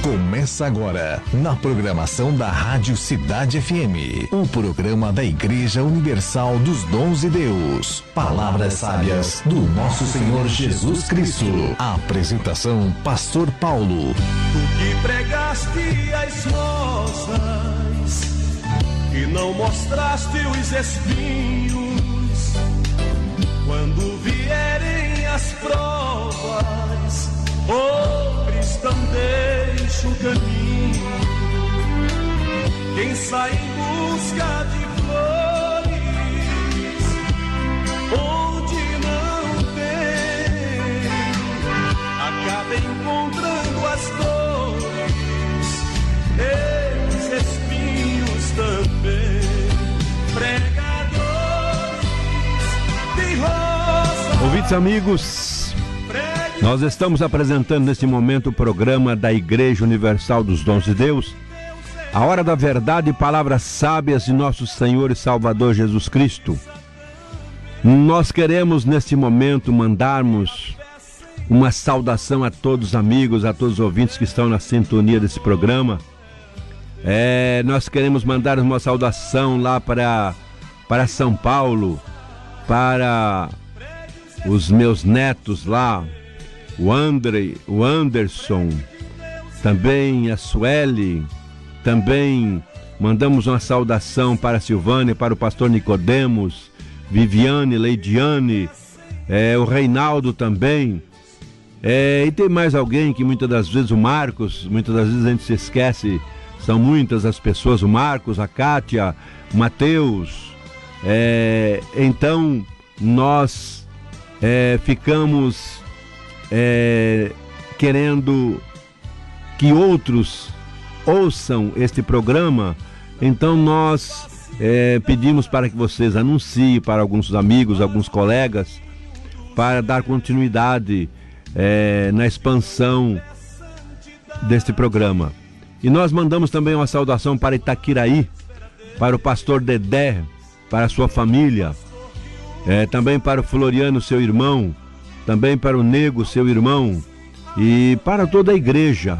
Começa agora, na programação da Rádio Cidade FM, o programa da Igreja Universal dos Dons de Deus. Palavras sábias do nosso Senhor Jesus Cristo. A apresentação, Pastor Paulo. Tu que pregaste as rosas e não mostraste os espinhos, quando vierem as provas, oh cristão, deixa o caminho. Quem sai em busca de flores onde não tem, acaba encontrando as dores, esses espinhos também. Pregadores de rosa. Ouvintes amigos, nós estamos apresentando neste momento o programa da Igreja Universal dos Dons de Deus, a hora da verdade e palavras sábias de nosso Senhor e Salvador Jesus Cristo. Nós queremos neste momento mandarmos uma saudação a todos os amigos, a todos os ouvintes que estão na sintonia desse programa. Nós queremos mandar uma saudação lá para São Paulo, para os meus netos lá, o André, o Anderson, também a Sueli, também mandamos uma saudação para a Silvânia, para o pastor Nicodemos, Viviane, Leidiane, o Reinaldo também, e tem mais alguém que muitas das vezes, o Marcos, muitas das vezes a gente se esquece, são muitas as pessoas, o Marcos, a Kátia, o Mateus, então nós ficamos querendo que outros ouçam este programa, então nós pedimos para que vocês anunciem para alguns amigos, alguns colegas, para dar continuidade na expansão deste programa. E nós mandamos também uma saudação para Itaquiraí, para o pastor Dedé, para a sua família, também para o Floriano, seu irmão, também para o Nego, seu irmão, e para toda a igreja.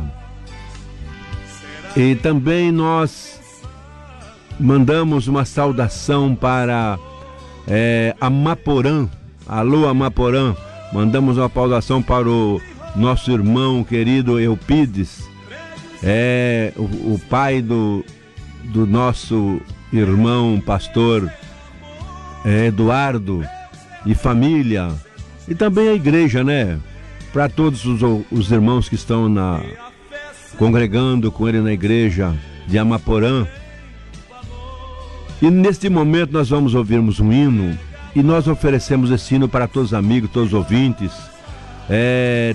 E também nós mandamos uma saudação para Amaporã. Alô, Amaporã. Mandamos uma saudação para o nosso irmão querido Eupides, o pai do nosso irmão pastor Eduardo e família. E também a igreja, né? Para todos os irmãos que estão congregando com ele na igreja de Amaporã. E neste momento nós vamos ouvirmos um hino, e nós oferecemos esse hino para todos os amigos, todos os ouvintes.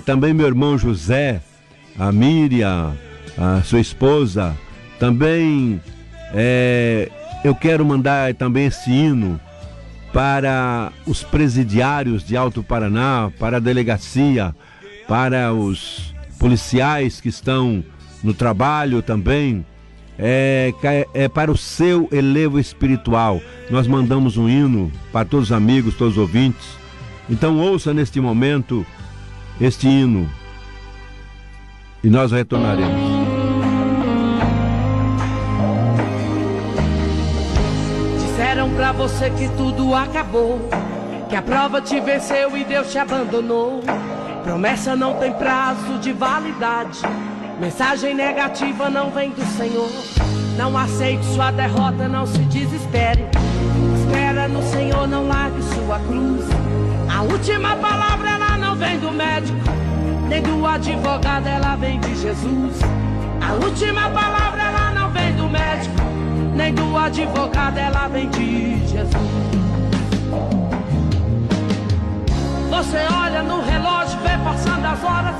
Também meu irmão José, a Miriam, a sua esposa. Também eu quero mandar também esse hino para os presidiários de Alto Paraná, para a delegacia, para os policiais que estão no trabalho também, para o seu elevo espiritual. Nós mandamos um hino para todos os amigos, todos os ouvintes. Então ouça neste momento este hino e nós retornaremos. Disseram pra você que tudo acabou, que a prova te venceu e Deus te abandonou. Promessa não tem prazo de validade, mensagem negativa não vem do Senhor. Não aceite sua derrota, não se desespere. Espera no Senhor, não largue sua cruz. A última palavra ela não vem do médico, nem do advogado, ela vem de Jesus. A última palavra ela não vem do médico, nem do advogado, ela vem de Jesus. Você olha no relógio, vê passando as horas.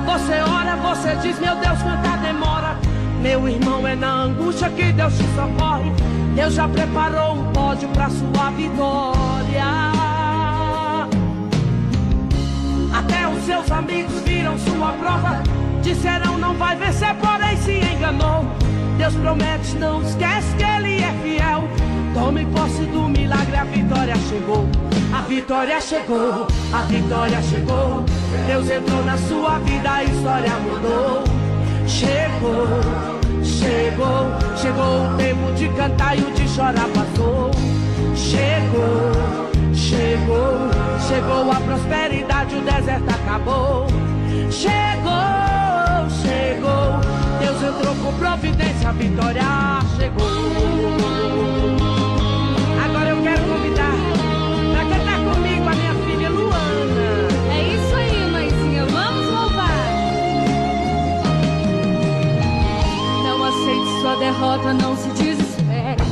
Você ora, você diz, meu Deus, quanta demora. Meu irmão, é na angústia que Deus te socorre. Deus já preparou um pódio pra sua vitória. Até os seus amigos viram sua prova, disseram não vai vencer, porém se enganou. Deus promete, não esquece que Ele é fiel. Tome posse do milagre, a vitória chegou. A vitória chegou, a vitória chegou. Deus entrou na sua vida, a história mudou. Chegou o tempo de cantar e o de chorar passou. Chegou a prosperidade, o deserto acabou. Chegou, Deus entrou com providência, a vitória chegou. Agora eu quero convidar pra cantar comigo a minha filha Luana. É isso aí, mãezinha, vamos louvar. Não aceite sua derrota, não se desespere.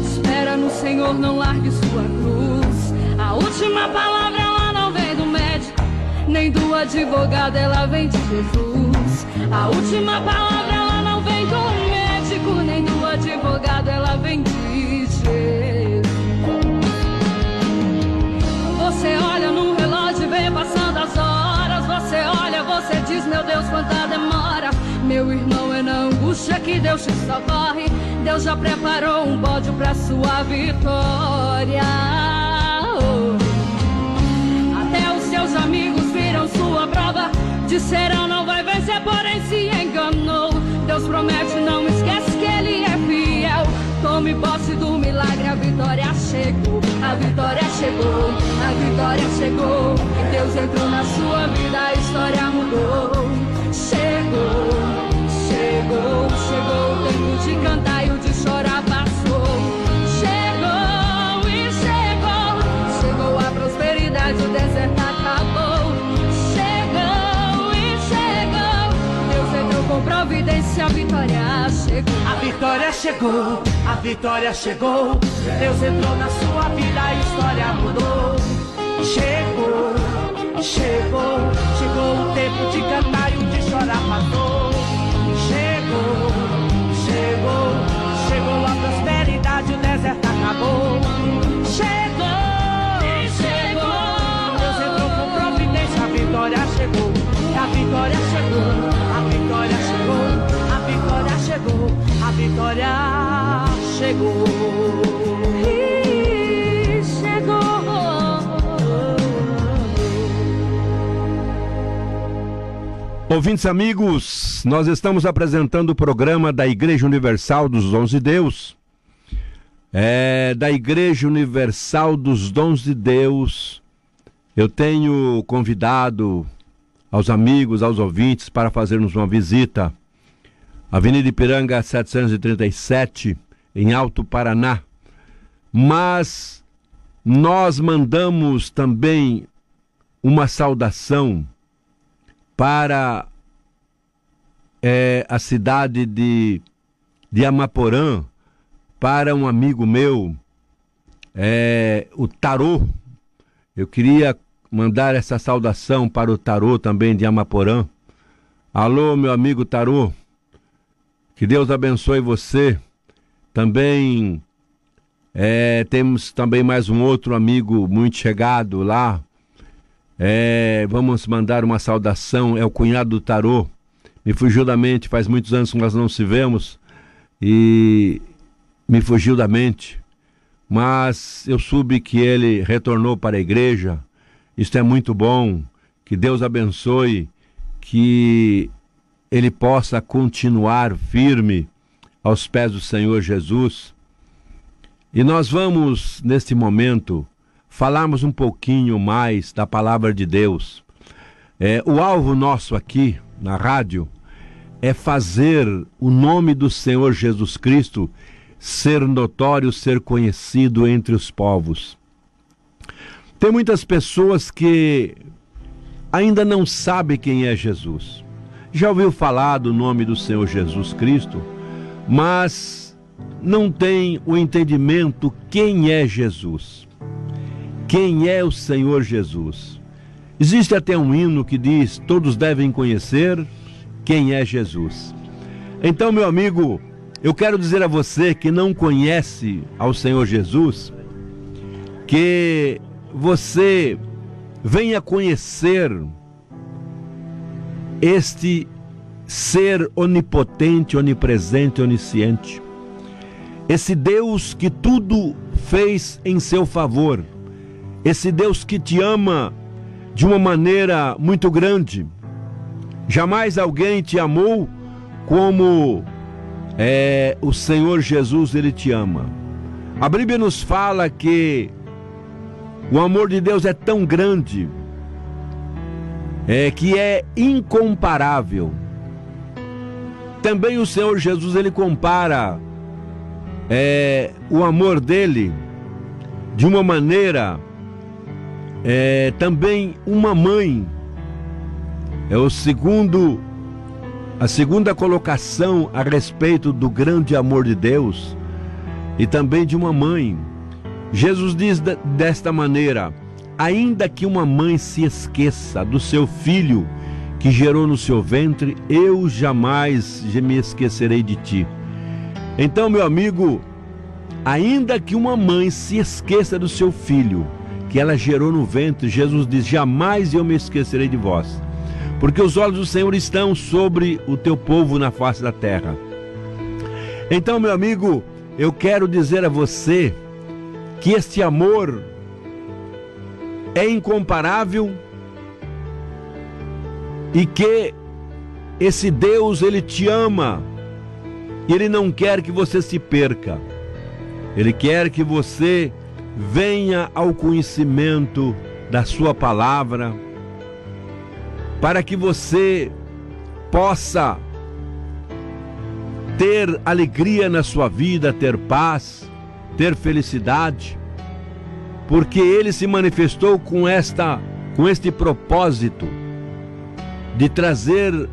Espera no Senhor, não largue sua cruz. A última palavra ela não vem do médico, nem do advogado, ela vem de Jesus. A última palavra ela não vem do médico, nem do advogado, ela vem de Jesus. Você olha no relógio e vê passando as horas. Você olha, você diz, meu Deus, quanta demora. Meu irmão, é na angústia que Deus te socorre. Deus já preparou um pódio pra sua vitória. Até os seus amigos viram sua prova, disseram não vai vencer, porém se enganou. Deus promete, não esquece que Ele é fiel. Tome posse do milagre, a vitória chegou. A vitória chegou, a vitória chegou. E Deus entrou na sua vida, a história mudou. Chegou o tempo de cantar e o de chorar passou. Chegou a prosperidade, o deserto acabou. Chegou, Deus entrou com providência, a vitória chegou. A vitória chegou, a vitória chegou. Deus entrou na sua vida, a história mudou. Chegou o tempo de cantar e o de chorar passou. Chegou a prosperidade, o deserto acabou. Chegou, Deus entrou com providência, a vitória chegou. A vitória chegou, a vitória chegou. A vitória chegou, a vitória chegou. Ouvintes amigos, nós estamos apresentando o programa da Igreja Universal dos Dons de Deus. Da Igreja Universal dos Dons de Deus, eu tenho convidado aos amigos, aos ouvintes, para fazermos uma visita. Avenida Ipiranga 737, em Alto Paraná. Mas nós mandamos também uma saudação para a cidade de Amaporã, para um amigo meu, o Tarô. Eu queria mandar essa saudação para o Tarô também de Amaporã. Alô, meu amigo Tarô, que Deus abençoe você. Também temos também mais um outro amigo muito chegado lá. Vamos mandar uma saudação, é o cunhado do Tarô. Me fugiu da mente, faz muitos anos que nós não se vemos e me fugiu da mente. Mas eu soube que ele retornou para a igreja. Isto é muito bom, que Deus abençoe, que ele possa continuar firme aos pés do Senhor Jesus. E nós vamos, neste momento, falarmos um pouquinho mais da palavra de Deus. O alvo nosso aqui na rádio é fazer o nome do Senhor Jesus Cristo ser notório, ser conhecido entre os povos. Tem muitas pessoas que ainda não sabem quem é Jesus. Já ouviu falar do nome do Senhor Jesus Cristo, mas não tem o entendimento quem é Jesus. Quem é o Senhor Jesus? Existe até um hino que diz: todos devem conhecer quem é Jesus. Então, meu amigo, eu quero dizer a você que não conhece ao Senhor Jesus, que você venha conhecer este ser onipotente, onipresente, onisciente. Esse Deus que tudo fez em seu favor. Esse Deus que te ama de uma maneira muito grande. Jamais alguém te amou como o Senhor Jesus, Ele te ama. A Bíblia nos fala que o amor de Deus é tão grande, que é incomparável. Também o Senhor Jesus, Ele compara o amor dele de uma maneira, também uma mãe. A segunda colocação a respeito do grande amor de Deus e também de uma mãe. Jesus diz desta maneira: ainda que uma mãe se esqueça do seu filho que gerou no seu ventre, eu jamais me esquecerei de ti. Então, meu amigo, ainda que uma mãe se esqueça do seu filho que ela gerou no ventre, Jesus diz: jamais eu me esquecerei de vós. Porque os olhos do Senhor estão sobre o teu povo na face da terra. Então, meu amigo, eu quero dizer a você que este amor é incomparável e que esse Deus, Ele te ama e Ele não quer que você se perca. Ele quer que você venha ao conhecimento da sua palavra, para que você possa ter alegria na sua vida, ter paz, ter felicidade, porque Ele se manifestou com este propósito de trazer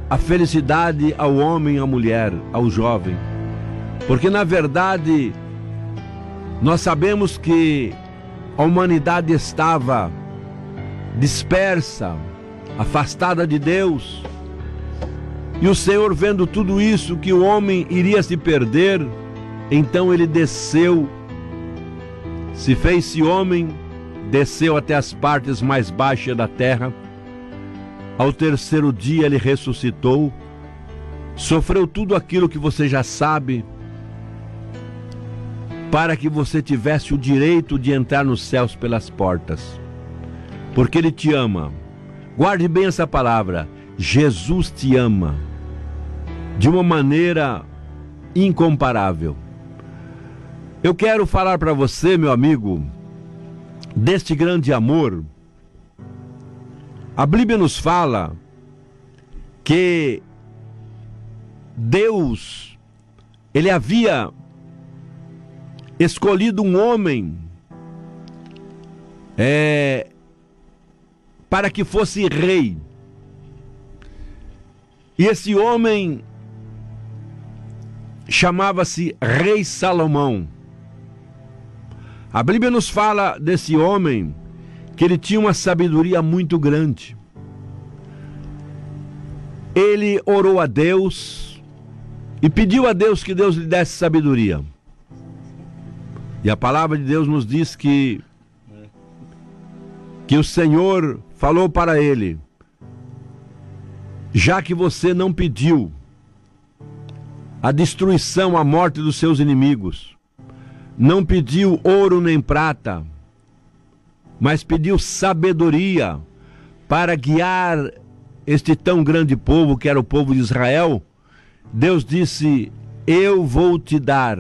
a felicidade ao homem, à mulher, ao jovem. Porque na verdade nós sabemos que a humanidade estava dispersa, afastada de Deus, e o Senhor, vendo tudo isso, que o homem iria se perder, então Ele desceu, se fez-se homem, desceu até as partes mais baixas da terra. Ao terceiro dia Ele ressuscitou, sofreu tudo aquilo que você já sabe, para que você tivesse o direito de entrar nos céus pelas portas, porque Ele te ama. Guarde bem essa palavra: Jesus te ama de uma maneira incomparável. Eu quero falar para você, meu amigo, deste grande amor. A Bíblia nos fala que Deus, Ele havia escolhido um homem para que fosse rei. E esse homem chamava-se Rei Salomão. A Bíblia nos fala desse homem que ele tinha uma sabedoria muito grande. Ele orou a Deus e pediu a Deus que Deus lhe desse sabedoria. E a palavra de Deus nos diz que o Senhor falou para ele: já que você não pediu a destruição, a morte dos seus inimigos, não pediu ouro nem prata, mas pediu sabedoria para guiar este tão grande povo que era o povo de Israel, Deus disse: eu vou te dar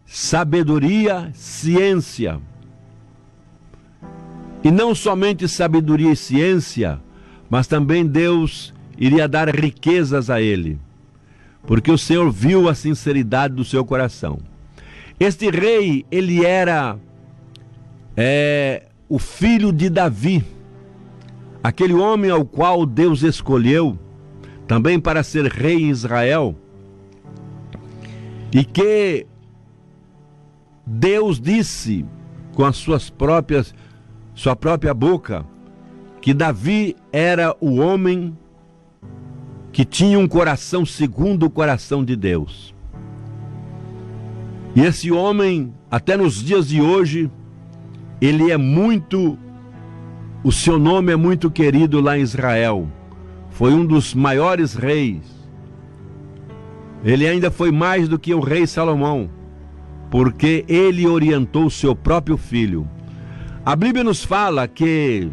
sabedoria, ciência. E não somente sabedoria e ciência, mas também Deus iria dar riquezas a ele, porque o Senhor viu a sinceridade do seu coração. Este rei, ele era o filho de Davi, aquele homem ao qual Deus escolheu também para ser rei em Israel, e que Deus disse com as sua própria boca que Davi era o homem que tinha um coração segundo o coração de Deus. E esse homem, até nos dias de hoje, o seu nome é muito querido lá em Israel. Foi um dos maiores reis. Ele ainda foi mais do que o rei Salomão, porque ele orientou o seu próprio filho. A Bíblia nos fala que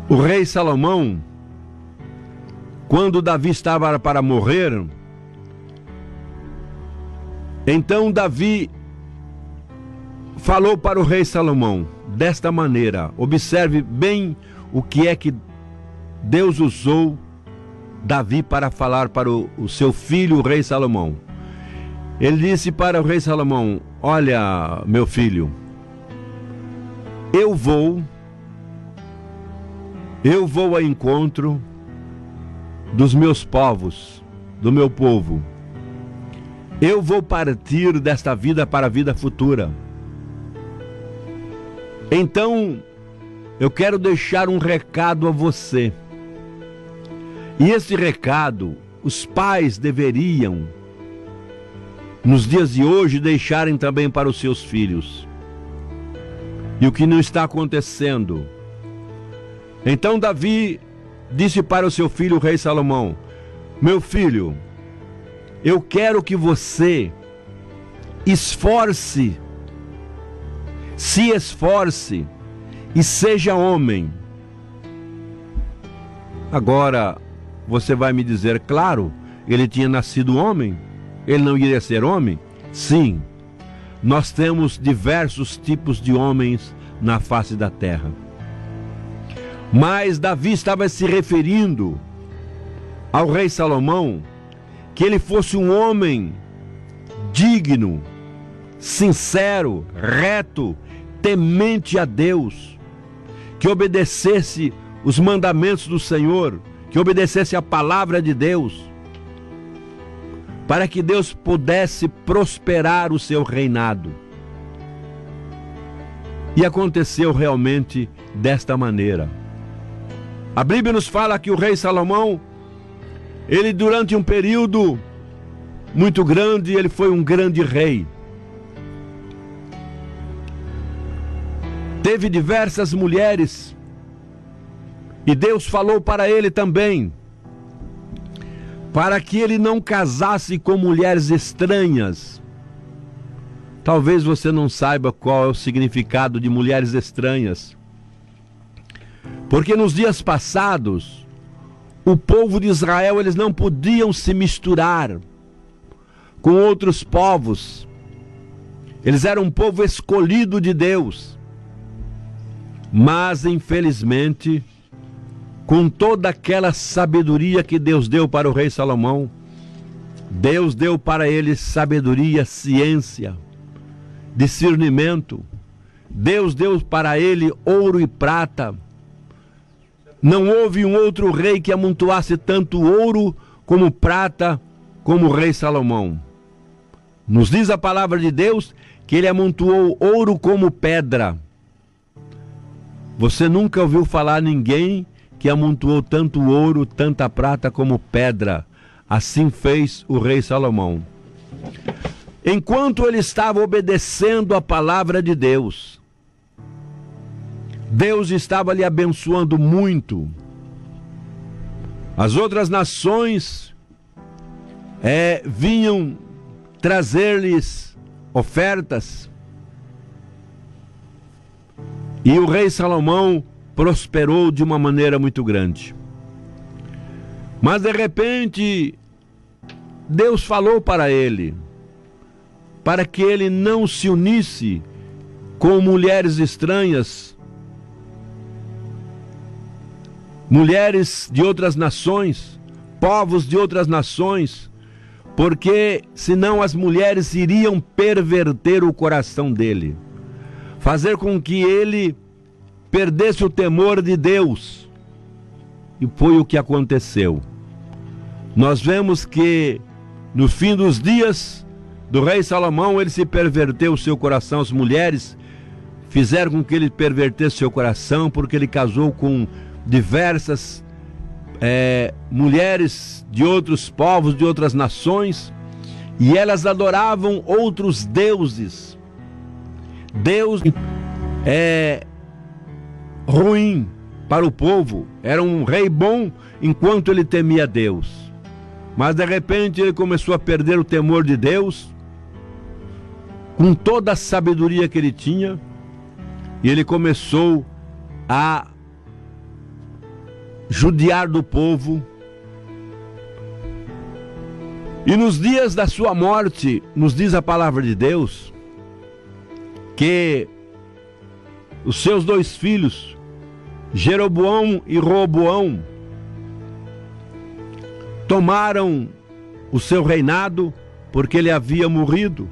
o rei Salomão, quando Davi estava para morrer, então Davi falou para o rei Salomão desta maneira. Observe bem o que é que Deus usou Davi para falar para o seu filho, o rei Salomão. Ele disse para o rei Salomão: olha, meu filho, eu vou ao encontro dos meus povos, do meu povo. Eu vou partir desta vida para a vida futura. Então, eu quero deixar um recado a você. E esse recado, os pais deveriam, nos dias de hoje, deixarem também para os seus filhos. E o que não está acontecendo? Então Davi disse para o seu filho, o rei Salomão: meu filho, eu quero que você se esforce e seja homem. Agora, você vai me dizer, claro, ele tinha nascido homem, ele não iria ser homem? Sim, nós temos diversos tipos de homens na face da terra. Mas Davi estava se referindo ao rei Salomão, que ele fosse um homem digno, sincero, reto, temente a Deus, que obedecesse os mandamentos do Senhor, que obedecesse a palavra de Deus, para que Deus pudesse prosperar o seu reinado. E aconteceu realmente desta maneira. A Bíblia nos fala que o rei Salomão, ele durante um período muito grande, ele foi um grande rei. Teve diversas mulheres, e Deus falou para ele também, para que ele não casasse com mulheres estranhas. Talvez você não saiba qual é o significado de mulheres estranhas, porque nos dias passados, o povo de Israel, eles não podiam se misturar com outros povos. Eles eram um povo escolhido de Deus. Mas, infelizmente, com toda aquela sabedoria que Deus deu para o rei Salomão, Deus deu para ele sabedoria, ciência, discernimento. Deus deu para ele ouro e prata. Não houve um outro rei que amontoasse tanto ouro como prata como o rei Salomão. Nos diz a palavra de Deus que ele amontoou ouro como pedra. Você nunca ouviu falar ninguém que amontoou tanto ouro, tanta prata como pedra. Assim fez o rei Salomão. Enquanto ele estava obedecendo a palavra de Deus, Deus estava lhe abençoando muito. As outras nações vinham trazer-lhes ofertas. E o rei Salomão prosperou de uma maneira muito grande. Mas de repente, Deus falou para ele, para que ele não se unisse com mulheres estranhas, mulheres de outras nações, povos de outras nações, porque senão as mulheres iriam perverter o coração dele, fazer com que ele perdesse o temor de Deus. E foi o que aconteceu. Nós vemos que no fim dos dias do rei Salomão, ele se perverteu o seu coração. As mulheres fizeram com que ele pervertesse seu coração, porque ele casou com diversas mulheres de outros povos, de outras nações, e elas adoravam outros deuses. Deus ruim para o povo. Era um rei bom enquanto ele temia Deus. Mas de repente ele começou a perder o temor de Deus, com toda a sabedoria que ele tinha, e ele começou a judiar do povo, E nos dias da sua morte, nos diz a palavra de Deus, que os seus 2 filhos, Jeroboão e Roboão, tomaram o seu reinado porque ele havia morrido.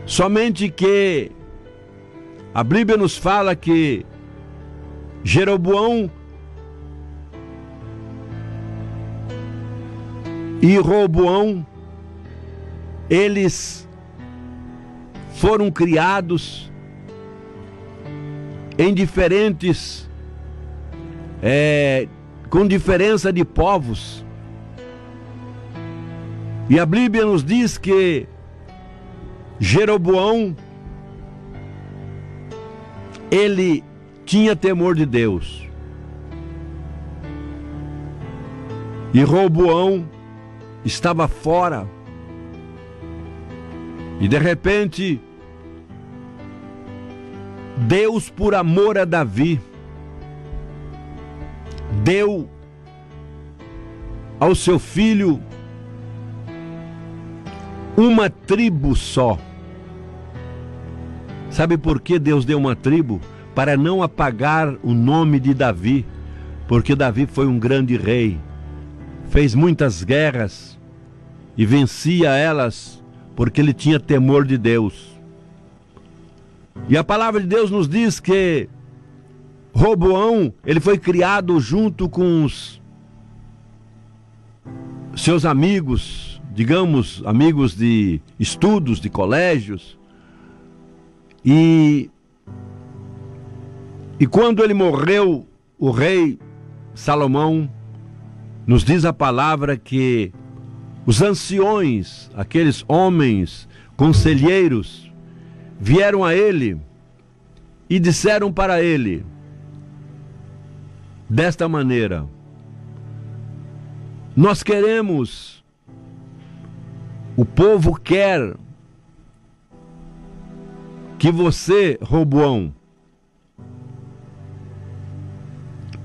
Somente que a Bíblia nos fala que Jeroboão e Roboão, eles foram criados em diferentes, com diferença de povos. E a Bíblia nos diz que Jeroboão, ele tinha temor de Deus. E Roboão estava fora. E de repente, Deus, por amor a Davi, deu ao seu filho uma tribo só. Sabe por que Deus deu uma tribo? Para não apagar o nome de Davi, porque Davi foi um grande rei, fez muitas guerras e vencia elas porque ele tinha temor de Deus. E a palavra de Deus nos diz que Roboão, ele foi criado junto com os seus amigos, digamos, amigos de estudos, de colégios. E quando ele morreu, o rei Salomão, nos diz a palavra que os anciões, aqueles homens conselheiros, vieram a ele e disseram para ele desta maneira: nós queremos, o povo quer que você, Roboão,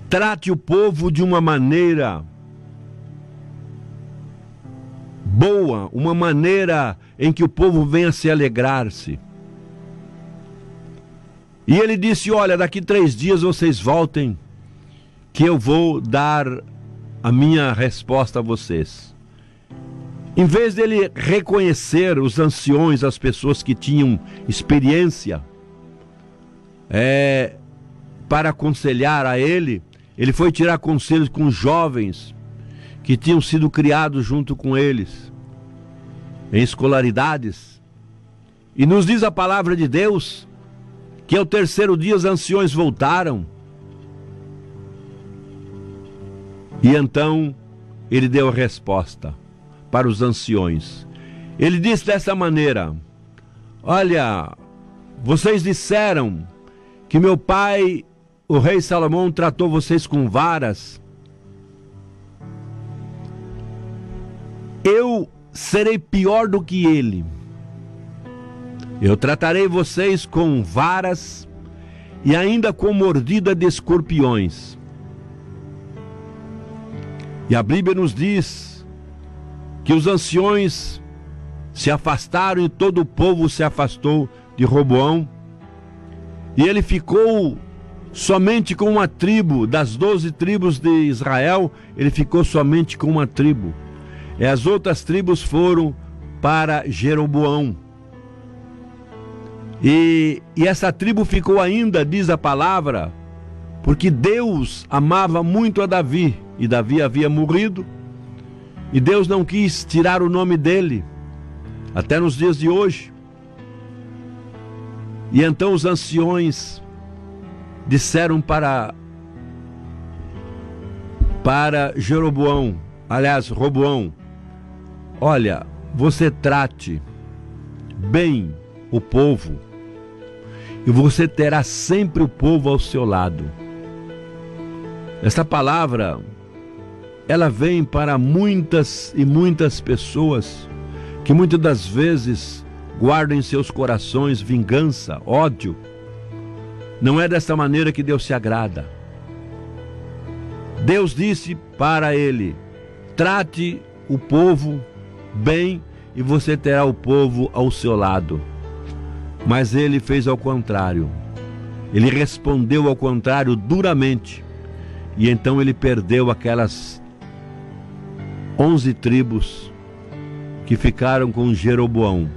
trate o povo de uma maneira boa, uma maneira em que o povo venha se alegrar-se. E ele disse: olha, daqui 3 dias vocês voltem, que eu vou dar a minha resposta a vocês. Em vez dele reconhecer os anciões, as pessoas que tinham experiência para aconselhar a ele, ele foi tirar conselhos com os jovens que tinham sido criados junto com eles em escolaridades. E nos diz a palavra de Deus que ao 3º dia os anciões voltaram. E então ele deu a resposta para os anciões. Ele disse dessa maneira: olha, vocês disseram que meu pai, o rei Salomão, tratou vocês com varas. Eu serei pior do que ele. Eu tratarei vocês com varas e ainda com mordida de escorpiões. E a Bíblia nos diz que os anciões se afastaram e todo o povo se afastou de Roboão. E ele ficou somente com uma tribo, das 12 tribos de Israel, ele ficou somente com uma tribo. E as outras tribos foram para Jeroboão. E essa tribo ficou ainda, diz a palavra, porque Deus amava muito a Davi, e Davi havia morrido, e Deus não quis tirar o nome dele, até nos dias de hoje. E então os anciões disseram para Jeroboão, aliás, Roboão: olha, você trate bem o povo, e você terá sempre o povo ao seu lado. Essa palavra, ela vem para muitas e muitas pessoas que muitas das vezes guardam em seus corações vingança, ódio. Não é dessa maneira que Deus se agrada. Deus disse para ele: trate o povo bem e você terá o povo ao seu lado. Mas ele fez ao contrário. Ele respondeu ao contrário duramente. E então ele perdeu aquelas 11 tribos que ficaram com Jeroboão.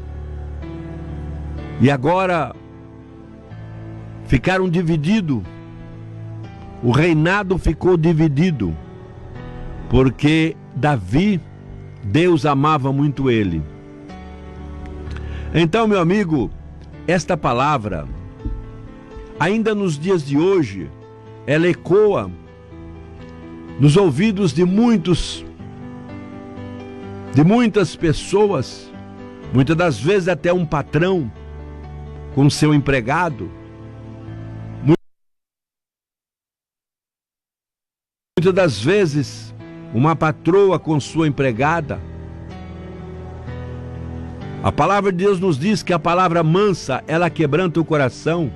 E agora ficaram divididos. O reinado ficou dividido. Porque Davi, Deus amava muito ele. Então, meu amigo, esta palavra, ainda nos dias de hoje, ela ecoa nos ouvidos de muitas pessoas, muitas das vezes até um patrão com seu empregado, muitas das vezes uma patroa com sua empregada. A palavra de Deus nos diz que a palavra mansa, ela quebranta o coração,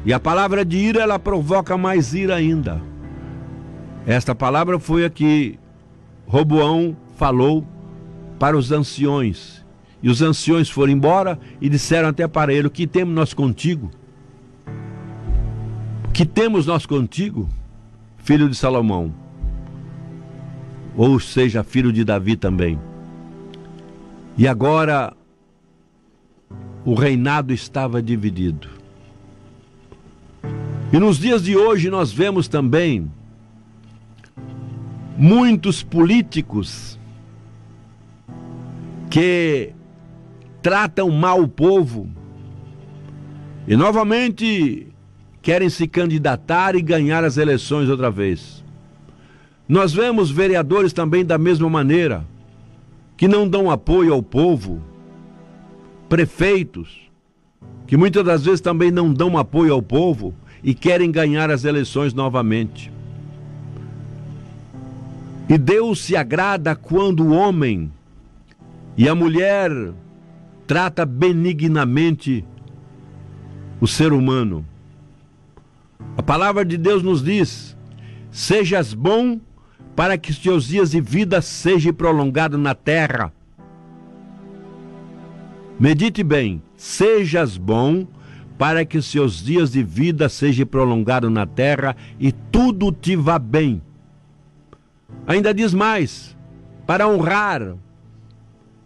e a palavra de ira, ela provoca mais ira ainda. Esta palavra foi a que Roboão falou para os anciões, e os anciões foram embora e disseram até para ele: o que temos nós contigo? O que temos nós contigo, filho de Salomão? Ou seja, filho de Davi também. E agora o reinado estava dividido. E nos dias de hoje nós vemos também muitos políticos que tratam mal o povo e novamente querem se candidatar e ganhar as eleições outra vez. Nós vemos vereadores também da mesma maneira, que não dão apoio ao povo, prefeitos, que muitas das vezes também não dão apoio ao povo e querem ganhar as eleições novamente. E Deus se agrada quando o homem e a mulher trata benignamente o ser humano. A palavra de Deus nos diz: sejas bom para que seus dias de vida sejam prolongados na terra. Medite bem: sejas bom para que seus dias de vida sejam prolongados na terra e tudo te vá bem. Ainda diz mais: para honrar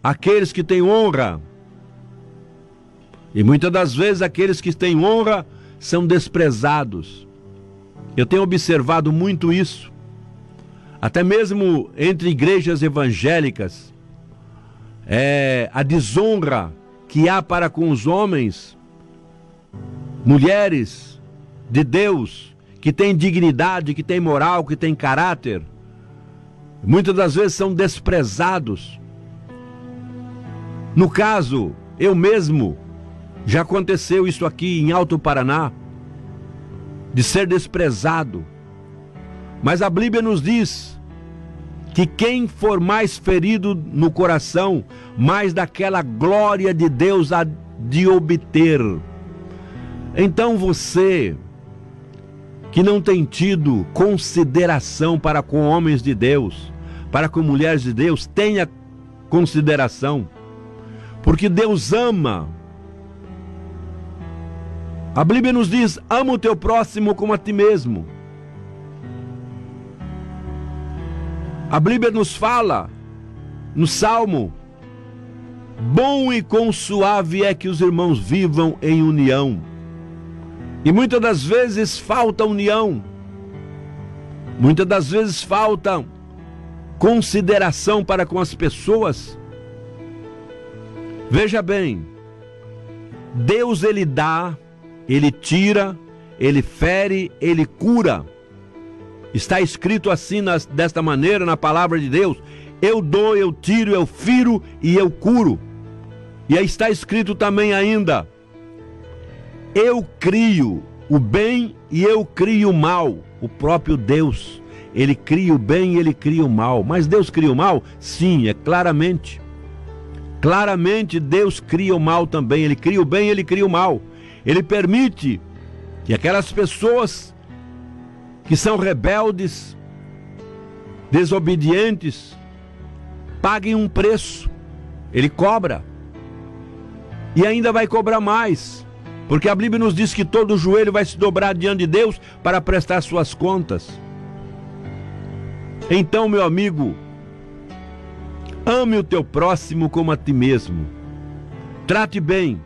aqueles que têm honra. E muitas das vezes aqueles que têm honra são desprezados. Eu tenho observado muito isso, até mesmo entre igrejas evangélicas. A desonra que há para com os homens, mulheres de Deus, que têm dignidade, que têm moral, que têm caráter, muitas das vezes são desprezados. No caso, eu mesmo, já aconteceu isso aqui em Alto Paraná, de ser desprezado. Mas a Bíblia nos diz que quem for mais ferido no coração, mais daquela glória de Deus há de obter. Então você, que não tem tido consideração para com homens de Deus, para com mulheres de Deus, tenha consideração, porque Deus ama. A Bíblia nos diz: ama o teu próximo como a ti mesmo. A Bíblia nos fala no Salmo: bom e quão suave é que os irmãos vivam em união. E muitas das vezes falta união, muitas das vezes falta consideração para com as pessoas. Veja bem, Deus, ele dá, ele tira, ele fere, ele cura. Está escrito assim, desta maneira, na palavra de Deus: eu dou, eu tiro, eu firo e eu curo. E aí está escrito também ainda: eu crio o bem e eu crio o mal. O próprio Deus, ele cria o bem e ele cria o mal. Mas Deus cria o mal? Sim, é claramente. Claramente Deus cria o mal também. Ele cria o bem e ele cria o mal. Ele permite que aquelas pessoas que são rebeldes, desobedientes, paguem um preço. Ele cobra. E ainda vai cobrar mais. Porque a Bíblia nos diz que todo joelho vai se dobrar diante de Deus para prestar suas contas. Então, meu amigo, ame o teu próximo como a ti mesmo. Trate bem.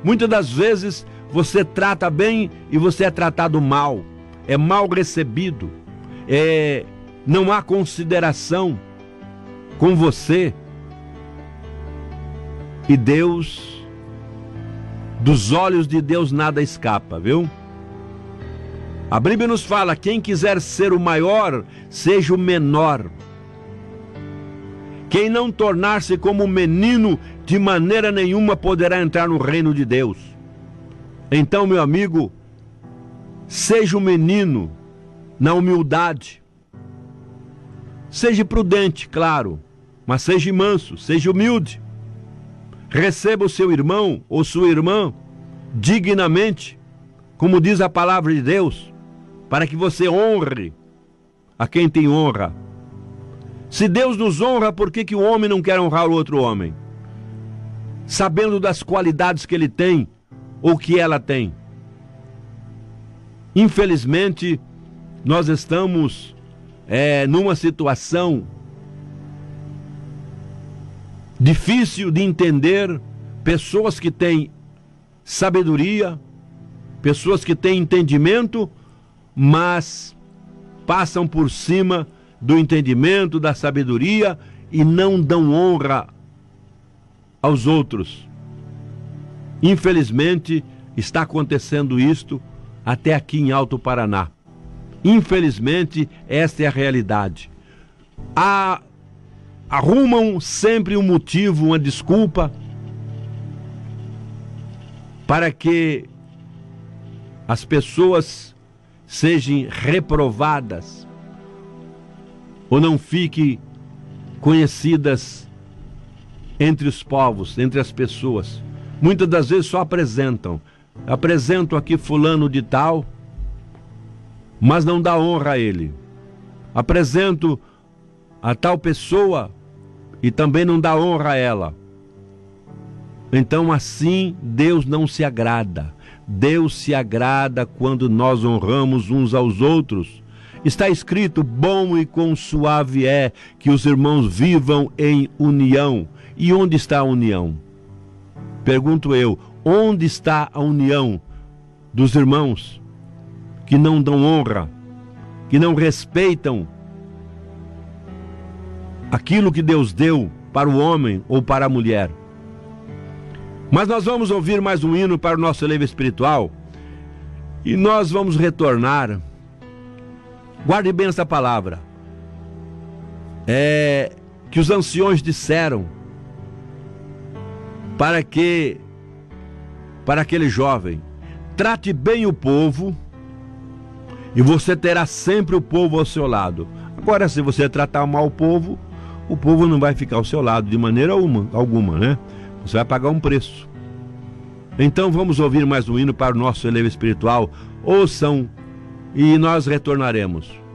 Muitas das vezes você trata bem e você é tratado mal. É mal recebido. Não há consideração com você. E Deus, dos olhos de Deus nada escapa, viu? A Bíblia nos fala: quem quiser ser o maior, seja o menor. Quem não tornar-se como um menino, de maneira nenhuma poderá entrar no reino de Deus. Então, meu amigo, seja um menino na humildade. Seja prudente, claro, mas seja manso, seja humilde. Receba o seu irmão ou sua irmã dignamente, como diz a palavra de Deus, para que você honre a quem tem honra. Se Deus nos honra, por que o homem não quer honrar o outro homem? Sabendo das qualidades que ele tem ou que ela tem. Infelizmente, nós estamos numa situação difícil de entender. Pessoas que têm sabedoria, pessoas que têm entendimento, mas passam por cima do entendimento, da sabedoria, e não dão honra aos outros. Infelizmente, está acontecendo isto até aqui em Alto Paraná. Infelizmente, esta é a realidade. Arrumam sempre um motivo, uma desculpa, para que as pessoas sejam reprovadas ou não fiquem conhecidas entre os povos, entre as pessoas. Muitas das vezes só apresentam aqui fulano de tal, mas não dá honra a ele. Apresento a tal pessoa e também não dá honra a ela. Então assim Deus não se agrada. Deus se agrada quando nós honramos uns aos outros. Está escrito: bom e quão suave é que os irmãos vivam em união. E onde está a união? Pergunto eu, onde está a união dos irmãos que não dão honra, que não respeitam aquilo que Deus deu para o homem ou para a mulher? Mas nós vamos ouvir mais um hino para o nosso eleve espiritual e nós vamos retornar. Guarde bem essa palavra. Que os anciões disseram para aquele jovem: trate bem o povo e você terá sempre o povo ao seu lado. Agora, se você tratar mal o povo não vai ficar ao seu lado de maneira alguma, né? Você vai pagar um preço. Então vamos ouvir mais um hino para o nosso eleve espiritual. Ouçam e nós retornaremos.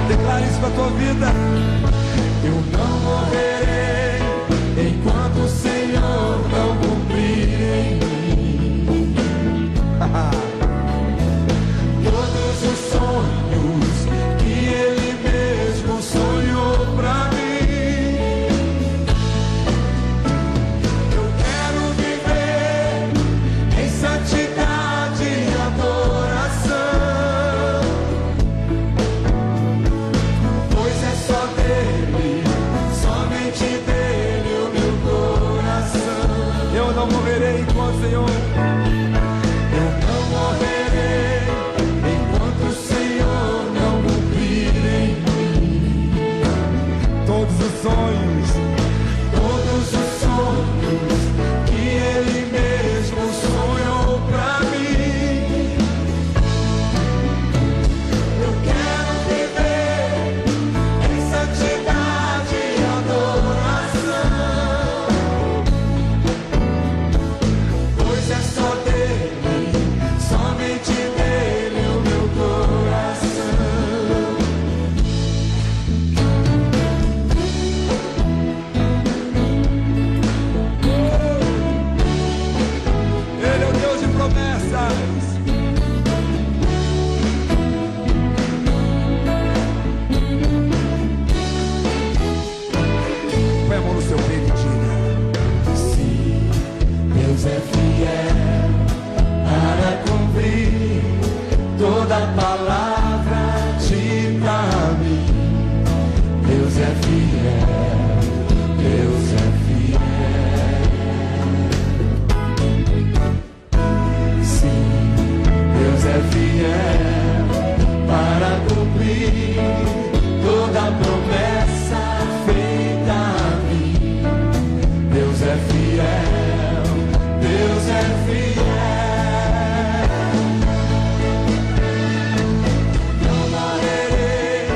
Declare isso para a tua vida. Eu não morrerei Senhor. Eu não morrerei enquanto o Senhor não cumprir em mim todos os sonhos que Ele mesmo sonhou pra mim. Eu quero viver em santidade e adoração, pois é só dele, somente dele o meu coração. Ele é o Deus de promessas. Põe a mão no seu peito e diga: sim, Deus é fiel para cumprir toda palavra dita a mim. Deus é fiel, Deus é fiel. Sim, Deus é fiel para cumprir toda promessa feita a mim. Deus é fiel, Deus é fiel. Não morrerei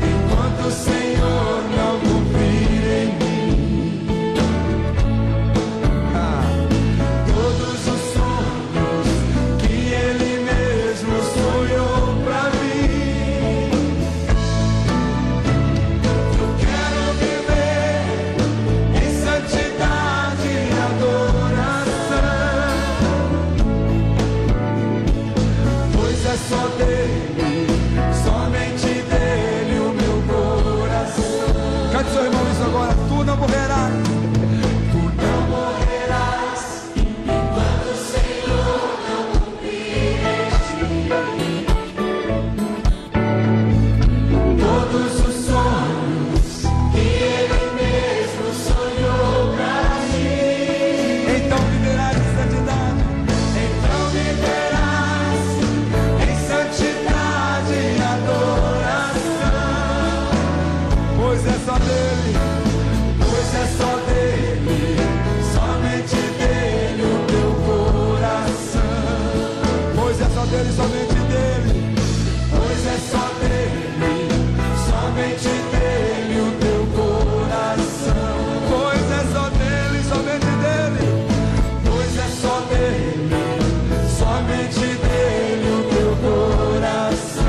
enquanto o Senhor não cumprir em mim todos os sonhos que Ele mesmo sonhou pra mim. Eu quero viver em santidade e adoração, pois é só dele, somente dele o meu coração. Cante seu irmão isso agora. Tu não morrerás, tu não morrerás enquanto o Senhor não cumprir em ti todos os sonhos que Ele mesmo sonhou pra mim. Então viverás em santidade. Então viverás em santidade e adoração, pois é só dele, somente dele o teu coração. Pois é só dele, somente dele. Pois é só dele, somente dele o teu coração. Pois é só dele, somente dele. Pois é só dele, somente dele o teu coração.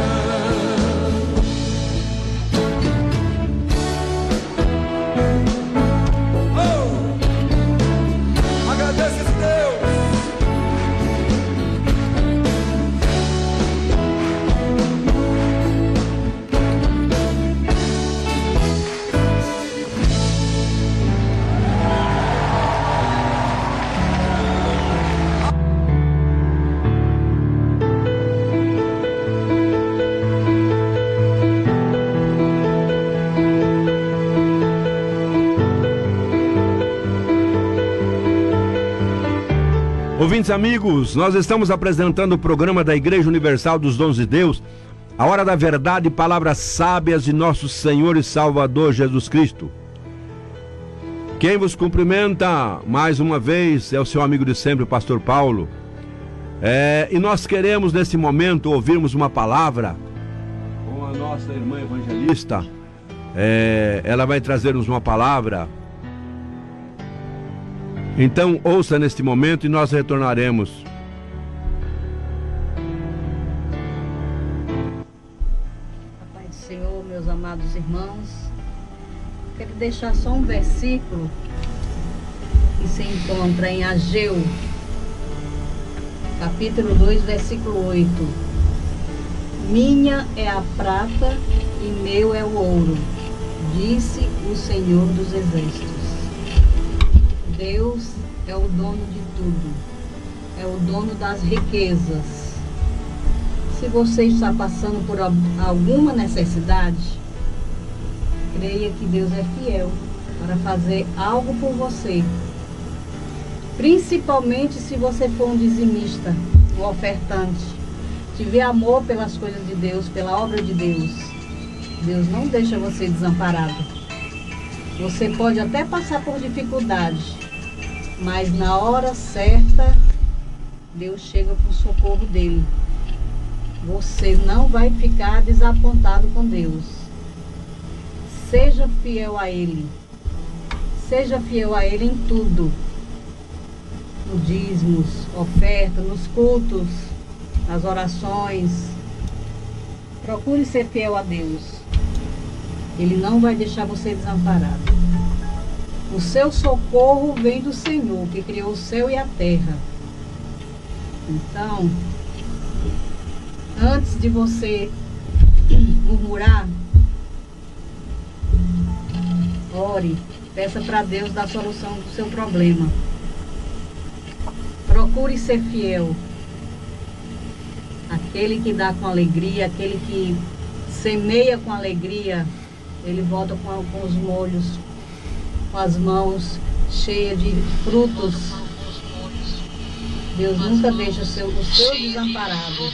Oh! Agradeça esse Deus. Ouvintes amigos, nós estamos apresentando o programa da Igreja Universal dos Dons de Deus, a hora da verdade e palavras sábias de nosso Senhor e Salvador Jesus Cristo. Quem vos cumprimenta mais uma vez é o seu amigo de sempre, o pastor Paulo. E nós queremos nesse momento ouvirmos uma palavra com a nossa irmã evangelista. Ela vai trazer-nos uma palavra. Então ouça neste momento e nós retornaremos. A paz do Senhor, meus amados irmãos. Quero deixar só um versículo que se encontra em Ageu, capítulo 2, versículo 8. Minha é a prata e meu é o ouro, disse o Senhor dos Exércitos. Deus é o dono de tudo, é o dono das riquezas. Se você está passando por alguma necessidade, creia que Deus é fiel para fazer algo por você. Principalmente se você for um dizimista, um ofertante, tiver amor pelas coisas de Deus, pela obra de Deus. Deus não deixa você desamparado. Você pode até passar por dificuldade, mas na hora certa, Deus chega com o socorro dele. Você não vai ficar desapontado com Deus. Seja fiel a Ele. Seja fiel a Ele em tudo. No dízimos, oferta, nos cultos, nas orações. Procure ser fiel a Deus. Ele não vai deixar você desamparado. O seu socorro vem do Senhor, que criou o céu e a terra. Então, antes de você murmurar, ore, peça para Deus dar a solução do seu problema. Procure ser fiel. Aquele que dá com alegria, aquele que semeia com alegria, ele volta com os molhos, com as mãos cheias de frutos. Deus nunca deixa o seu desamparado.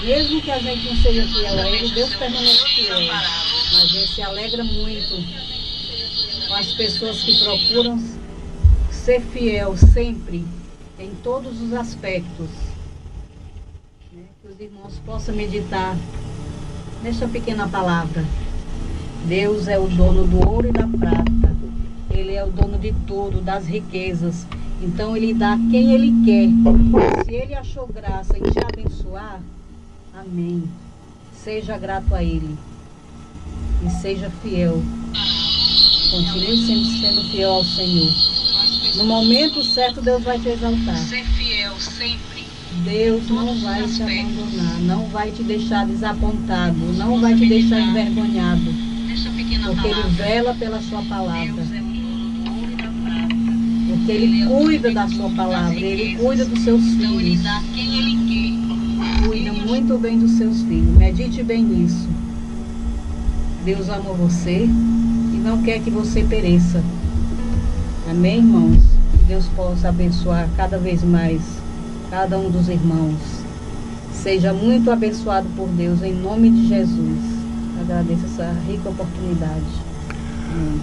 Mesmo que a gente não seja fiel a Ele, Deus permanece fiel. Mas a gente se alegra muito com as pessoas que procuram ser fiel sempre, em todos os aspectos. Que os irmãos possam meditar nesta pequena palavra. Deus é o dono do ouro e da prata. Ele é o dono de tudo, das riquezas. Então Ele dá a quem Ele quer. Se Ele achou graça em te abençoar, amém. Seja grato a Ele. E seja fiel. Continue sendo fiel ao Senhor. No momento certo, Deus vai te exaltar. Ser fiel sempre. Deus não vai te abandonar. Não vai te deixar desapontado. Não vai te deixar envergonhado. Porque Ele vela pela sua palavra. Porque Ele cuida da sua palavra. Ele cuida dos seus filhos. Cuida muito bem dos seus filhos. Medite bem nisso. Deus ama você e não quer que você pereça. Amém, irmãos? Que Deus possa abençoar cada vez mais cada um dos irmãos. Seja muito abençoado por Deus em nome de Jesus. Agradeço essa rica oportunidade. Amém.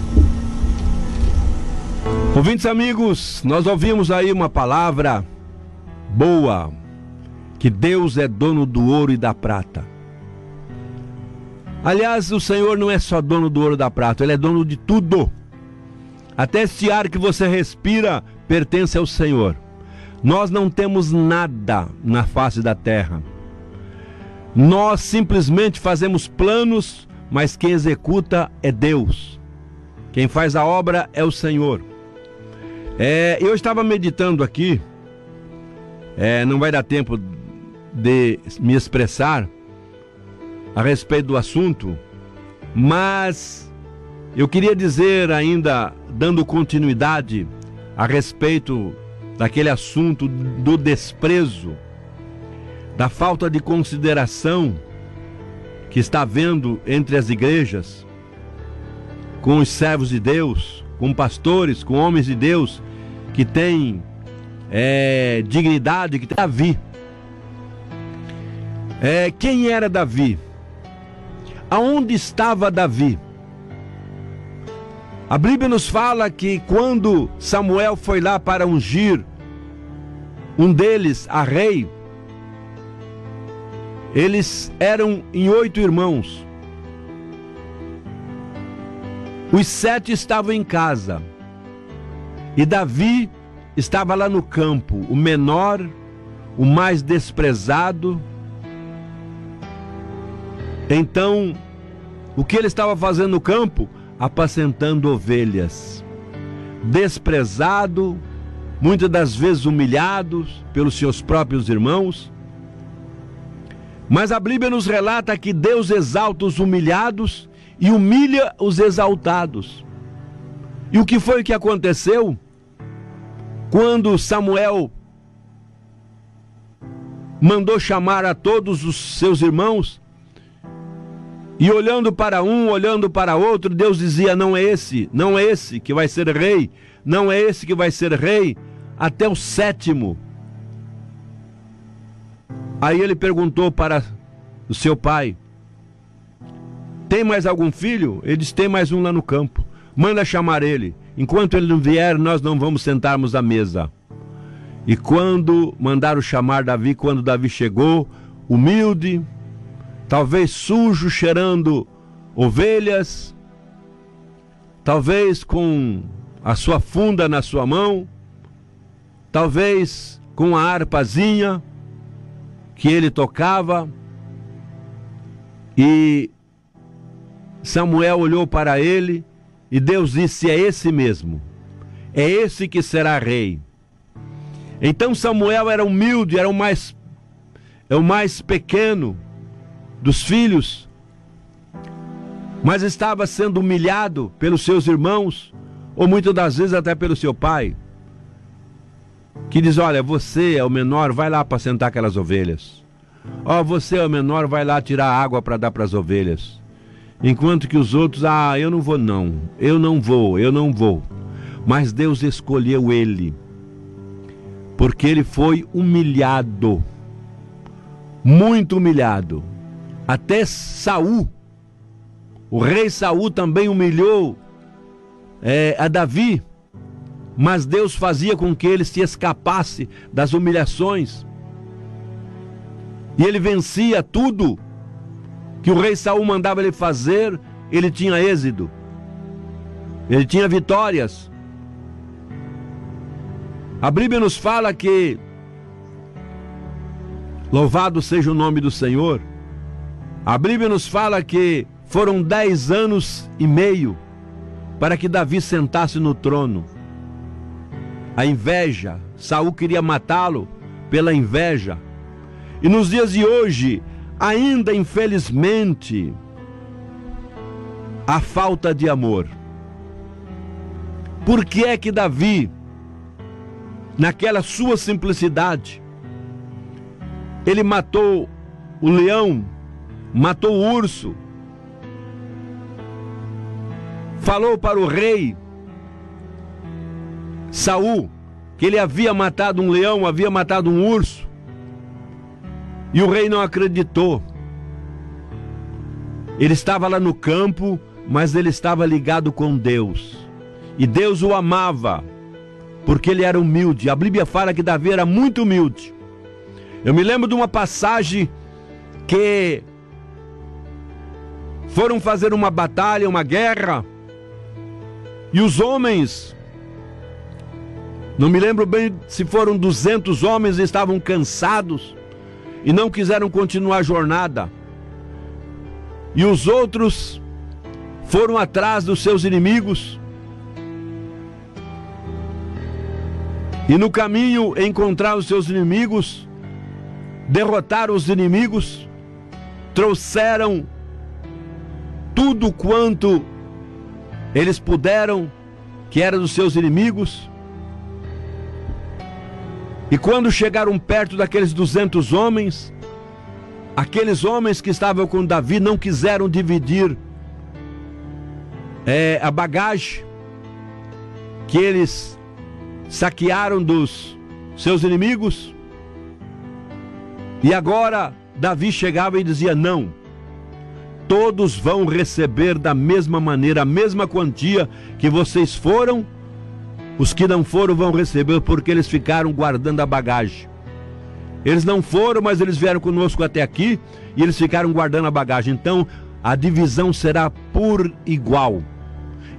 Ouvintes amigos, nós ouvimos aí uma palavra boa, que Deus é dono do ouro e da prata. Aliás, o Senhor não é só dono do ouro e da prata, Ele é dono de tudo. Até esse ar que você respira pertence ao Senhor. Nós não temos nada na face da terra. Nós simplesmente fazemos planos, mas quem executa é Deus. Quem faz a obra é o Senhor. Eu estava meditando aqui, não vai dar tempo de me expressar a respeito do assunto, mas eu queria dizer ainda, dando continuidade a respeito daquele assunto do desprezo, da falta de consideração que está havendo entre as igrejas, com os servos de Deus, com pastores, com homens de Deus que têm dignidade, que tem Davi. Quem era Davi? Aonde estava Davi? A Bíblia nos fala que quando Samuel foi lá para ungir um deles a rei, eles eram em 8 irmãos. Os 7 estavam em casa e Davi estava lá no campo, o menor, o mais desprezado. Então, o que ele estava fazendo no campo? Apacentando ovelhas, desprezado, muitas das vezes humilhado pelos seus próprios irmãos. Mas a Bíblia nos relata que Deus exalta os humilhados e humilha os exaltados. E o que foi que aconteceu? Quando Samuel mandou chamar a todos os seus irmãos, e olhando para um, olhando para outro, Deus dizia: não é esse que vai ser rei, não é esse que vai ser rei. até o 7º. Aí ele perguntou para o seu pai: tem mais algum filho? Ele disse: tem mais um lá no campo. Manda chamar ele. Enquanto ele não vier, nós não vamos sentarmos à mesa. E quando mandaram chamar Davi, quando Davi chegou, humilde, talvez sujo, cheirando ovelhas, talvez com a sua funda na sua mão, talvez com a harpazinha que ele tocava, e Samuel olhou para ele e Deus disse: é esse mesmo, é esse que será rei. Então Samuel era humilde, era o mais pequeno dos filhos, mas estava sendo humilhado pelos seus irmãos, ou muitas das vezes até pelo seu pai, que diz: olha, você é o menor, vai lá apacentar aquelas ovelhas. Ó, você é o menor, vai lá tirar água para dar para as ovelhas. Enquanto que os outros: eu não vou não, eu não vou. Mas Deus escolheu ele, porque ele foi humilhado, muito humilhado. Até Saul, o rei Saul também humilhou a Davi, mas Deus fazia com que ele se escapasse das humilhações, e ele vencia tudo que o rei Saul mandava ele fazer. Ele tinha êxito, ele tinha vitórias. A Bíblia nos fala que, louvado seja o nome do Senhor, a Bíblia nos fala que foram 10 anos e meio para que Davi sentasse no trono. A inveja, Saul queria matá-lo pela inveja. E nos dias de hoje, ainda infelizmente, a falta de amor. Por que é que Davi, naquela sua simplicidade, ele matou o leão, matou o urso, falou para o rei Saul que ele havia matado um leão, havia matado um urso, e o rei não acreditou? Ele estava lá no campo, mas ele estava ligado com Deus, e Deus o amava, porque ele era humilde. A Bíblia fala que Davi era muito humilde. Eu me lembro de uma passagem que foram fazer uma batalha, uma guerra, e os homens, não me lembro bem se foram 200 homens, estavam cansados e não quiseram continuar a jornada. E os outros foram atrás dos seus inimigos, e no caminho encontraram os seus inimigos, derrotaram os inimigos, trouxeram tudo quanto eles puderam, que era dos seus inimigos. E quando chegaram perto daqueles 200 homens, aqueles homens que estavam com Davi não quiseram dividir a bagagem que eles saquearam dos seus inimigos. E agora Davi chegava e dizia: não, todos vão receber da mesma maneira, a mesma quantia que vocês foram. Os que não foram vão receber, porque eles ficaram guardando a bagagem. Eles não foram, mas eles vieram conosco até aqui, e eles ficaram guardando a bagagem. Então a divisão será por igual.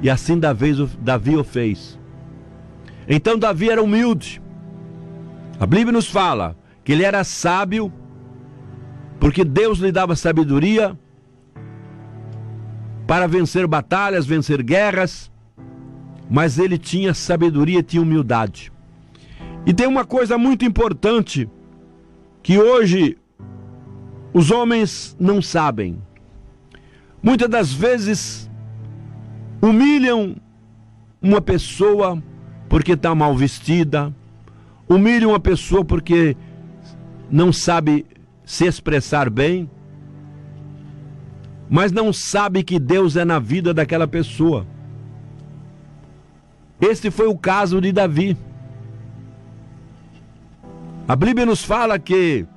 E assim Davi o fez. Então Davi era humilde. A Bíblia nos fala que ele era sábio, porque Deus lhe dava sabedoria para vencer batalhas, vencer guerras. Mas ele tinha sabedoria, tinha humildade. E tem uma coisa muito importante que hoje os homens não sabem. Muitas das vezes humilham uma pessoa porque está mal vestida, humilham uma pessoa porque não sabe se expressar bem, mas não sabe que Deus é na vida daquela pessoa. Este foi o caso de Davi. A Bíblia nos fala que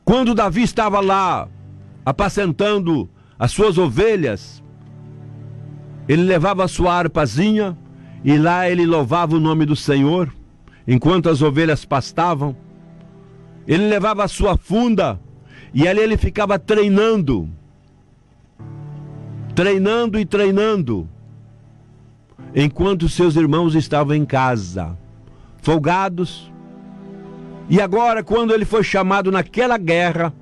quando Davi estava lá apacentando as suas ovelhas, ele levava a sua harpazinha e lá ele louvava o nome do Senhor, enquanto as ovelhas pastavam. Ele levava a sua funda e ali ele ficava treinando, enquanto seus irmãos estavam em casa, folgados. E agora, quando ele foi chamado naquela guerra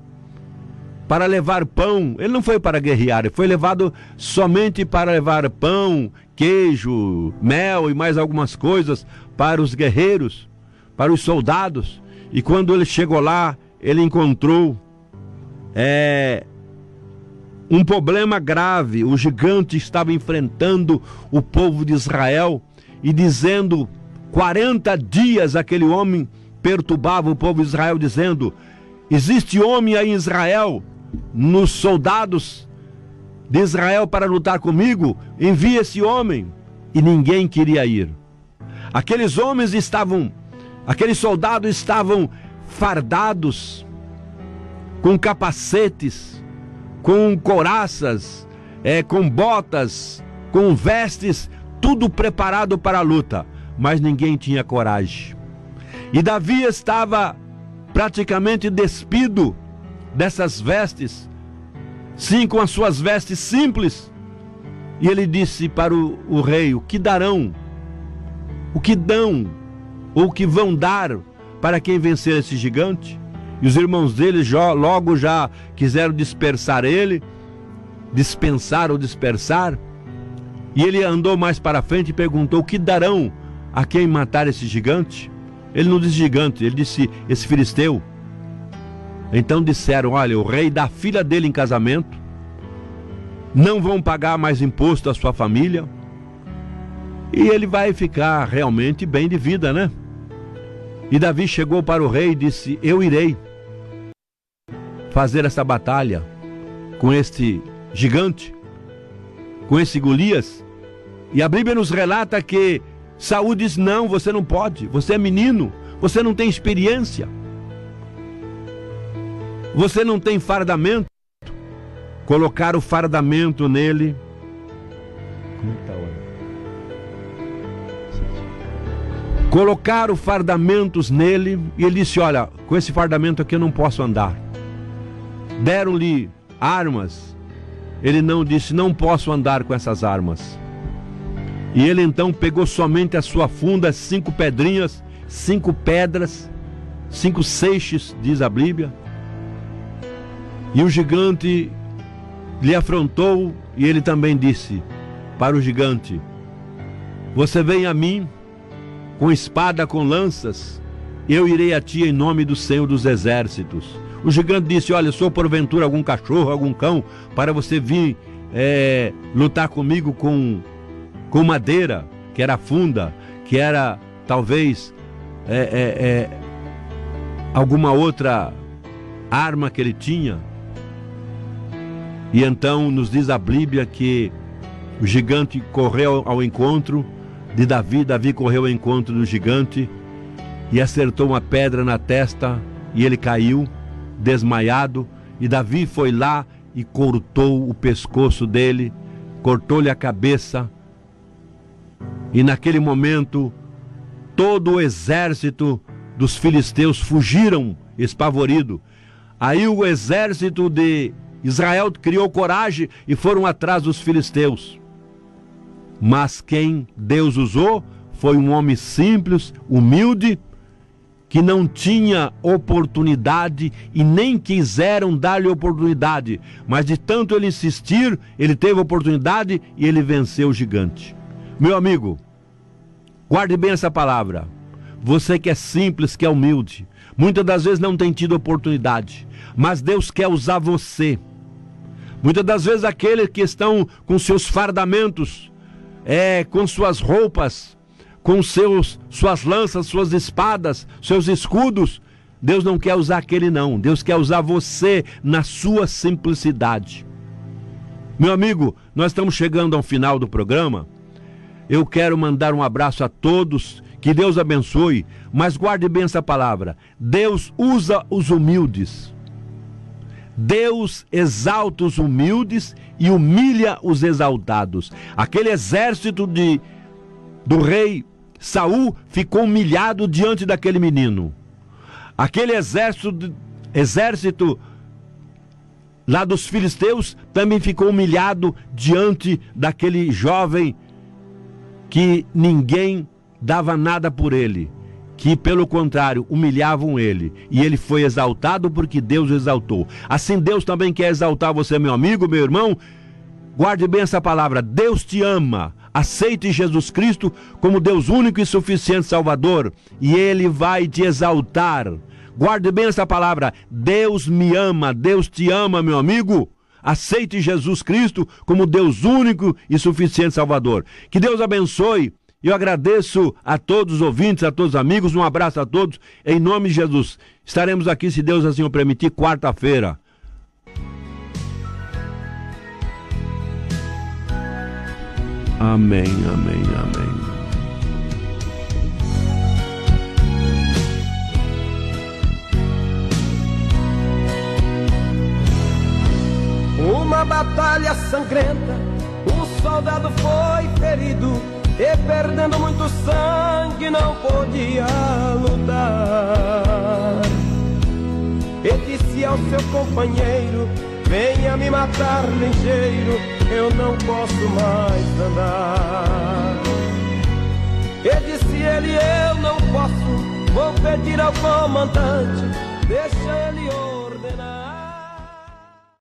para levar pão, ele não foi para guerrear, ele foi levado somente para levar pão, queijo, mel e mais algumas coisas para os guerreiros, para os soldados. E quando ele chegou lá, ele encontrou um problema grave. O gigante estava enfrentando o povo de Israel e dizendo, 40 dias aquele homem perturbava o povo de Israel, dizendo: existe homem aí em Israel, nos soldados de Israel para lutar comigo? Envia esse homem. E ninguém queria ir. Aqueles soldados estavam fardados, com capacetes, com couraças, com botas, com vestes, tudo preparado para a luta, mas ninguém tinha coragem. E Davi estava praticamente despido dessas vestes, sim, com as suas vestes simples. E ele disse para o rei: o que darão? O que dão? Ou o que vão dar para quem vencer esse gigante? E os irmãos dele logo já quiseram dispensar. E ele andou mais para frente e perguntou: o que darão a quem matar esse gigante? Ele não disse gigante, ele disse esse filisteu. Então disseram: olha, o rei dá a filha dele em casamento, não vão pagar mais imposto à sua família, e ele vai ficar realmente bem de vida, né? E Davi chegou para o rei e disse: eu irei fazer essa batalha com este gigante, com esse Golias. E a Bíblia nos relata que Saul diz: não, você não pode, você é menino, você não tem experiência, você não tem fardamento. Colocaram o fardamento nele. Como está a hora? Colocaram fardamentos nele e ele disse: olha, com esse fardamento aqui eu não posso andar. Deram-lhe armas, ele não disse: não posso andar com essas armas. E ele então pegou somente a sua funda, 5 pedrinhas, 5 pedras, 5 seixos, diz a Bíblia. E o gigante lhe afrontou, e ele também disse para o gigante: você vem a mim com espada, com lanças, eu irei a ti em nome do Senhor dos Exércitos. O gigante disse: olha, sou porventura algum cachorro, algum cão, para você vir lutar comigo com madeira, que era funda, que era talvez alguma outra arma que ele tinha. E então nos diz a Bíblia que o gigante correu ao encontro de Davi, Davi correu ao encontro do gigante e acertou uma pedra na testa e ele caiu desmaiado, e Davi foi lá e cortou o pescoço dele, cortou-lhe a cabeça. E naquele momento todo o exército dos filisteus fugiram espavorido. Aí o exército de Israel criou coragem e foram atrás dos filisteus. Mas quem Deus usou foi um homem simples, humilde, que não tinha oportunidade e nem quiseram dar-lhe oportunidade. Mas de tanto ele insistir, ele teve oportunidade e ele venceu o gigante. Meu amigo, guarde bem essa palavra. Você que é simples, que é humilde, muitas das vezes não tem tido oportunidade, mas Deus quer usar você. Muitas das vezes aqueles que estão com seus fardamentos, com suas roupas, com suas lanças, suas espadas, seus escudos, Deus não quer usar aquele não. Deus quer usar você na sua simplicidade. Meu amigo, nós estamos chegando ao final do programa. Eu quero mandar um abraço a todos Que Deus abençoe, mas guarde bem essa palavra. Deus usa os humildes. Deus exalta os humildes e humilha os exaltados. Aquele exército do rei Saul ficou humilhado diante daquele menino. Aquele exército lá dos filisteus também ficou humilhado diante daquele jovem que ninguém dava nada por ele, que pelo contrário humilhavam ele, e ele foi exaltado porque Deus o exaltou. Assim Deus também quer exaltar você, meu amigo, meu irmão. Guarde bem essa palavra: Deus te ama. Aceite Jesus Cristo como Deus único e suficiente Salvador, e Ele vai te exaltar. Guarde bem essa palavra: Deus me ama. Deus te ama, meu amigo. Aceite Jesus Cristo como Deus único e suficiente Salvador. Que Deus abençoe. Eu agradeço a todos os ouvintes, a todos os amigos. Um abraço a todos, em nome de Jesus. Estaremos aqui, se Deus assim o permitir, quarta-feira. Amém, amém, amém. Uma batalha sangrenta, um soldado foi ferido e perdendo muito sangue não podia lutar. E disse ao seu companheiro: venha me matar ligeiro, eu não posso mais andar. E disse ele: eu não posso, vou pedir ao comandante, deixa ele ordenar.